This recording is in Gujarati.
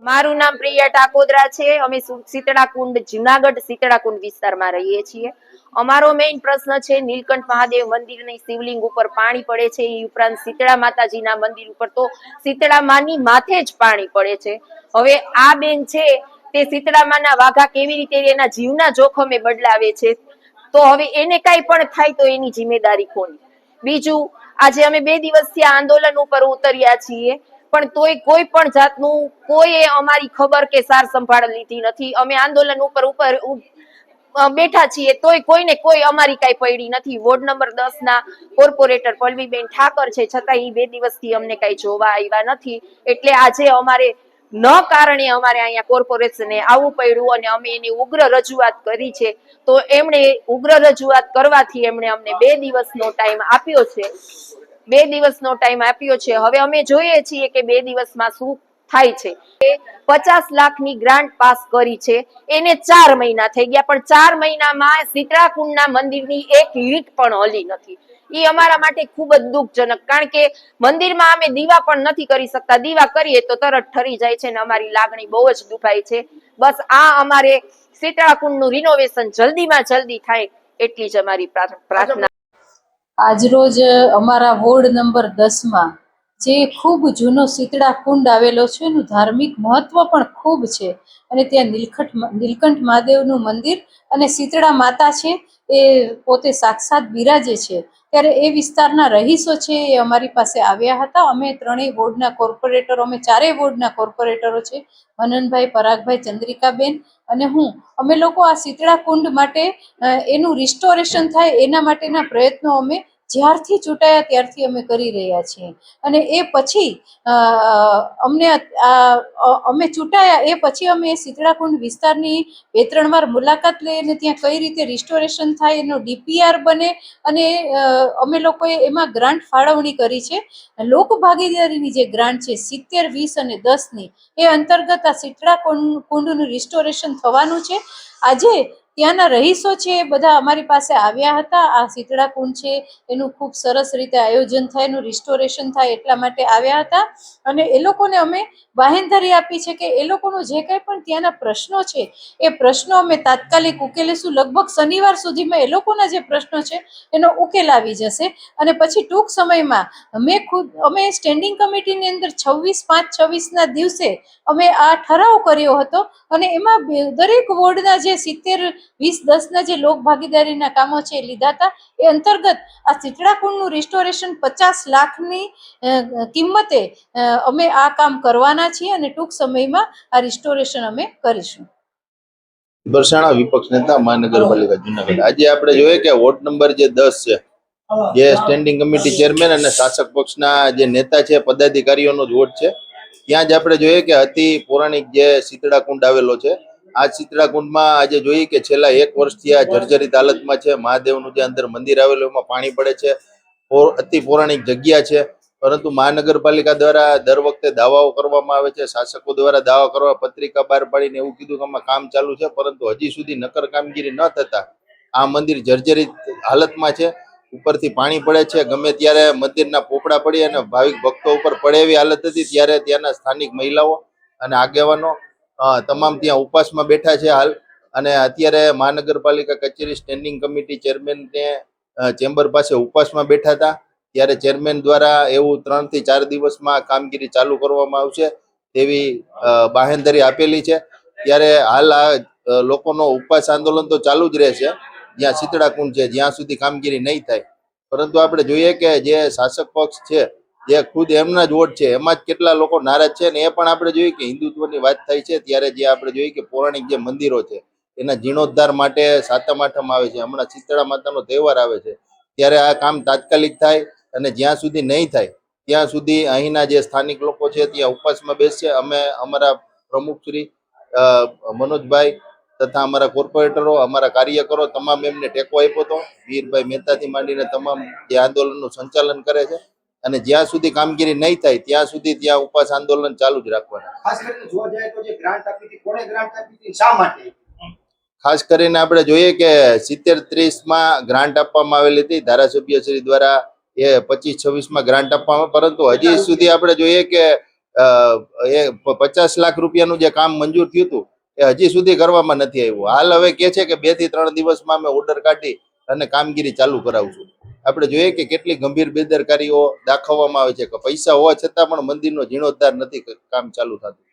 મારું નામ પ્રિયા ટાકોદરા છે। અમે શીતળાકુંડ જુનાગઢ શીતળાકુંડ વિસ્તારમાં રહીએ છીએ। અમારો મેઇન પ્રશ્ન છે નીલકંઠ મહાદેવ મંદિરની શિવલિંગ ઉપર પાણી પડે છે, એ ઉપરાંત શીતળા માતાજીના મંદિર ઉપર તો શીતળા માની માથે જ પાણી પડે છે। હવે આ બેન છે તે શીતળા માના વાઘા કેવી રીતે એના જીવના જોખમે બદલાવે છે, તો હવે એને કઈ પણ થાય તો એની જિમ્મેદારી કોની? બીજું, આજે અમે 2 દિવસથી આંદોલન ઉપર ઉતર્યા છીએ, પણ તોય કોઈ પણ જાતનું કોઈ અમારી ખબર કે સાર સંભાળ લીધી નથી। અમે આંદોલન ઉપર બેઠા છીએ તોય કોઈને કોઈ અમારી કઈ પડી નથી। વોર્ડ નંબર 10 ના કોર્પોરેટર પલ્લવીબેન ઠાકર છે, છતાં એ 2 દિવસથી અમને કઈ જોવા આવ્યા નથી। એટલે આજે અમારે ન કારણે અમારે અહીંયા કોર્પોરેશને આવવું પડ્યું અને અમે એની ઉગ્ર રજૂઆત કરી છે। તો એમણે ઉગ્ર રજૂઆત કરવાથી એમણે અમને 2 દિવસનો ટાઈમ આપ્યો છે। 2 દિવસનો ટાઈમ આપ્યો છે। હવે અમે જોઈએ છીએ કે 2 દિવસમાં શું થાય છે। 50 લાખની ગ્રાન્ટ પાસ કરી છે, એને 4 મહિના થઈ ગયા, પણ 4 મહિનામાં શીતળાકુંડના મંદિરની એક ઈંટ પણ હલી નથી। એ અમારા માટે ખૂબ જ દુઃખજનક, કારણ કે મંદિરમાં અમે દીવા પણ નથી કરી શકતા। દીવા કરીએ તો તરત ઠરી જાય છે ને અમારી લાગણી બહુ જ દુભાય છે। બસ આ અમારે શીતળાકુંડનું રિનોવેશન જલ્દીમાં જલ્દી થાય એટલી જ અમારી પ્રાર્થના। આજરોજ અમારા વોર્ડ નંબર 10 માં જે ખૂબ જૂનો શીતળા કુંડ આવેલો છે એનું ધાર્મિક મહત્વ પણ ખૂબ છે અને ત્યાં નીલકંઠ મહાદેવનું મંદિર અને શીતળા માતા છે એ પોતે સાક્ષાત બિરાજે છે। ત્યારે એ વિસ્તારના રહીશો છે એ અમારી પાસે આવ્યા હતા। અમે 3 વોર્ડના કોર્પોરેટરો, અમે 4 વોર્ડના કોર્પોરેટરો છે, મનનભાઈ, પરાગભાઈ, ચંદ્રિકાબેન અને હું, અમે લોકો આ શીતળા કુંડ માટે એનું રિસ્ટોરેશન થાય એના માટેના પ્રયત્નો અમે જ્યારથી ચૂંટાયા ત્યારથી અમે કરી રહ્યા છીએ। અને એ પછી અમે ચૂંટાયા એ પછી અમે એ શીતળાકુંડ વિસ્તારની 2-3 વાર મુલાકાત લઈને ત્યાં કઈ રીતે રિસ્ટોરેશન થાય, એનો ડીપીઆર બને અને અમે લોકોએ એમાં ગ્રાન્ટ ફાળવણી કરી છે। લોક ભાગીદારીની જે ગ્રાન્ટ છે 70, 20 અને 10ની, એ અંતર્ગત આ શીતળા કુંડનું રિસ્ટોરેશન થવાનું છે। આજે ત્યાંના રહીશો છે એ બધા અમારી પાસે આવ્યા હતા। આ શીતળા કુંડ છે એનું ખૂબ સરસ રીતે આયોજન થાય, એનું રિસ્ટોરેશન થાય એટલા માટે આવ્યા હતા અને એ લોકોને અમે બાહેંધરી આપી છે કે એ લોકોનો જે કંઈ પણ ત્યાંના પ્રશ્નો છે એ પ્રશ્નો અમે તાત્કાલિક ઉકેલીશું। લગભગ શનિવાર સુધીમાં એ લોકોના જે પ્રશ્નો છે એનો ઉકેલ આવી જશે અને પછી ટૂંક સમયમાં અમે સ્ટેન્ડિંગ કમિટીની અંદર 26/5/26ના દિવસે અમે આ ઠરાવ કર્યો હતો અને એમાં દરેક વોર્ડના જે 70, 20, 10ના જે લોક ભાગીદારીના કામો છે એ લીધા હતા। એ અંતર્ગત આ શીતળા કુંડનું રિસ્ટોરેશન 50 લાખની કિંમતે અમે આ કામ કરવાના છીએ અને ટૂંક સમયમાં આ રિસ્ટોરેશન અમે કરીશું। બરસાણા વિપક્ષ નેતા, મહાનગરપાલિકા જુનાગઢ। આજે આપણે જોઈએ કે વોર્ડ નંબર જે 10 છે, જે સ્ટેન્ડિંગ કમિટી ચેરમેન અને શાસક પક્ષના જે નેતા છે, પદાધિકારીઓનો જ વોર્ડ છે। ત્યાં જ આપણે જોઈએ કે અતિ પૌરાણિક જે શીતળા કુંડ આવેલો છે, આ શીતળા કુંડમાં આજે જોઈએ કે છેલ્લા 1 વર્ષથી આ જર્જરિત હાલતમાં છે। મહાદેવનું જે અંદર મંદિર આવેલું એમાં પાણી પડે છે, અતિ પૌરાણિક જગ્યા છે, પરંતુ મહાનગરપાલિકા દ્વારા દર વખતે દાવાઓ કરવામાં આવે છે। શાસકો દ્વારા દાવા કરવા પત્રિકા બહાર પાડીને એવું કીધું કે આમાં કામ ચાલુ છે, પરંતુ હજી સુધી નક્કર કામગીરી ન થતા આ મંદિર જર્જરિત હાલતમાં છે। ઉપરથી પાણી પડે છે, ગમે ત્યારે મંદિરના પોપડા પડી અને ભાવિક ભક્તો ઉપર પડે એવી હાલત હતી। ત્યારે ત્યાંના સ્થાનિક મહિલાઓ અને આગેવાનો તમામ ત્યાં ઉપવાસમાં બેઠા છે હાલ। અને અત્યારે મહાનગરપાલિકા કચેરી સ્ટેન્ડિંગ કમિટી ચેરમેનને ચેમ્બર પાસે ઉપવાસમાં બેઠા હતા, ત્યારે ચેરમેન દ્વારા એવું 3 થી 4 દિવસમાં કામગીરી ચાલુ કરવામાં આવશે તેવી બાહેંધરી આપેલી છે। ત્યારે હાલ આ લોકોનો ઉપવાસ આંદોલન તો ચાલુ જ રહેશે જ્યાં શીતળા કુંડ છે, જ્યાં સુધી કામગીરી નહીં થાય। પરંતુ આપણે જોઈએ કે જે શાસક પક્ષ છે, જે ખુદ એમના જ વોટ છે, એમાં જ કેટલા લોકો નારાજ છે ને એ પણ આપણે જોઈએ કે હિન્દુત્વની વાત થાય છે ત્યારે જે આપણે જોઈએ કે પૌરાણિક જે મંદિરો છે એના જીર્ણોદ્ધાર માટે 7મ 8મ આવે છે, હમણાં શીતળા માતાનો તહેવાર આવે છે, ત્યારે આ કામ તાત્કાલિક થાય અને જ્યાં સુધી નહીં થાય ત્યાં સુધી અહીંના જે સ્થાનિક લોકો છે ત્યાં ઉપવાસમાં બેસશે। અમે અમારા પ્રમુખ શ્રી મનોજભાઈ તથા અમારા કોર્પોરેટરો, અમારા કાર્યકરો તમામ એમને ટેકો આપ્યો હતો। વીરભાઈ મહેતાથી માંડીને તમામ જે આંદોલનનું સંચાલન કરે છે અને જ્યાં સુધી કામગીરી નહીં થાય ત્યાં સુધી ત્યાં ઉપવાસ આંદોલન ચાલુ જ રાખવાના। ખાસ કરીને જોવા જાય તો જે ગ્રાન્ટ આપી હતી, કોણે ગ્રાન્ટ આપી હતી, શા માટે? ખાસ કરીને આપણે જોઈએ કે 70-30માં ગ્રાન્ટ આપવામાં આવેલી હતી ધારાસભ્ય શ્રી દ્વારા, એ 25-26માં ગ્રાન્ટ આપવામાં, પરંતુ હજી સુધી આપણે જોઈએ કે એ 50 લાખ રૂપિયાનું જે કામ મંજૂર થયું હતું એ હજી સુધી કરવામાં નથી આવ્યું. હાલ હવે કે છે કે 2 થી 3 દિવસમાં અમે ઓર્ડર કાઢી અને કામગીરી ચાલુ કરાવશું. આપણે જોઈએ કે કેટલી ગંભીર બેદરકારીઓ દાખવવામાં આવે છે કે પૈસા હોવા છતાં પણ મંદિરનો જીર્ણોદ્ધાર નથી કામ ચાલુ થતું.